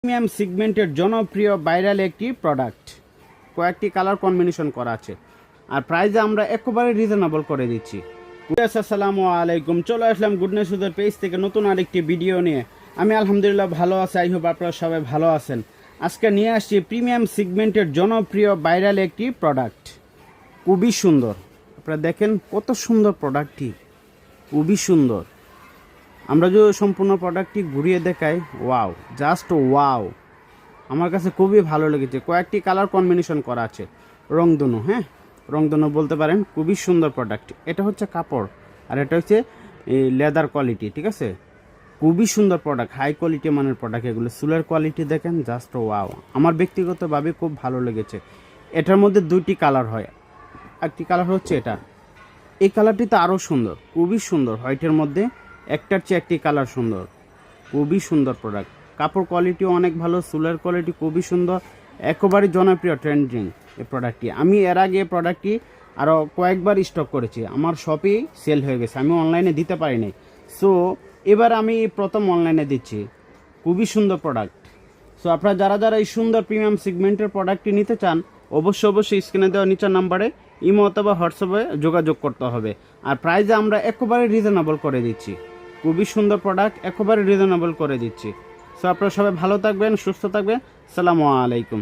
Premium সেগমেন্টের জনপ্রিয় viral একটি প্রোডাক্ট, কয়েকটি কালার কম্বিনেশন করা আছে আর প্রাইসে আমরা একেবারে রিজনেবল করে দিচ্ছি। আসসালামু আলাইকুম, চলে আসলাম গুডনেস সুদের পেজ থেকে নতুন আরেকটি ভিডিও নিয়ে। আমি আলহামদুলিল্লাহ ভালো আছি, আই হোপ আপনারা সবাই ভালো আছেন। আজকে নিয়ে আসছি প্রিমিয়াম সেগমেন্টের জনপ্রিয় ভাইরাল একটি প্রোডাক্ট, খুবই সুন্দর। আপনারা দেখেন কত সুন্দর প্রোডাক্টটি, খুবই সুন্দর। আমরা যদি সম্পূর্ণ প্রোডাক্টটি ঘুরিয়ে দেখাই, ওয়াও, জাস্ট ওয়াও, আমার কাছে খুবই ভালো লেগেছে। কয়েকটি কালার কম্বিনেশন করা আছে, রংধনু, হ্যাঁ রংধনু বলতে পারেন। খুবই সুন্দর প্রোডাক্ট। এটা হচ্ছে কাপড় আর এটা হচ্ছে লেদার কোয়ালিটি, ঠিক আছে। খুবই সুন্দর প্রোডাক্ট, হাই কোয়ালিটি মানের প্রোডাক্ট এগুলো। চুলের কোয়ালিটি দেখেন, জাস্ট ওয়াও, আমার ব্যক্তিগতভাবে খুব ভালো লেগেছে। এটার মধ্যে দুইটি কালার হয়, একটি কালার হচ্ছে এটা, এই কালারটি তো আরও সুন্দর, খুবই সুন্দর। হোয়াইটের মধ্যে একটার চেয়ে একটি কালার সুন্দর, খুবই সুন্দর প্রোডাক্ট। কাপড় কোয়ালিটিও অনেক ভালো, চুলের কোয়ালিটি খুবই সুন্দর, একেবারে জনপ্রিয় ট্রেন্ডিং এই প্রোডাক্টটি। আমি এর আগে এই প্রোডাক্টটি আরও কয়েকবার স্টক করেছি, আমার শপেই সেল হয়ে গেছে, আমি অনলাইনে দিতে পারি নাই। সো এবার আমি প্রথম অনলাইনে দিচ্ছি। খুবই সুন্দর প্রোডাক্ট। সো আপনারা যারা যারা এই সুন্দর প্রিমিয়াম সেগমেন্টের প্রোডাক্টটি নিতে চান, অবশ্যই স্ক্রিনে দেওয়া নিচের নাম্বারে ইমো অথবা হোয়াটসঅ্যাপে যোগাযোগ করতে হবে। আর প্রাইসে আমরা একেবারে রিজনেবল করে দিচ্ছি। খুবই সুন্দর প্রোডাক্ট, একেবারে রিজনেবল করে দিচ্ছি। সো আপনারা সবাই ভালো থাকবেন, সুস্থ থাকবেন। আসসালামু আলাইকুম।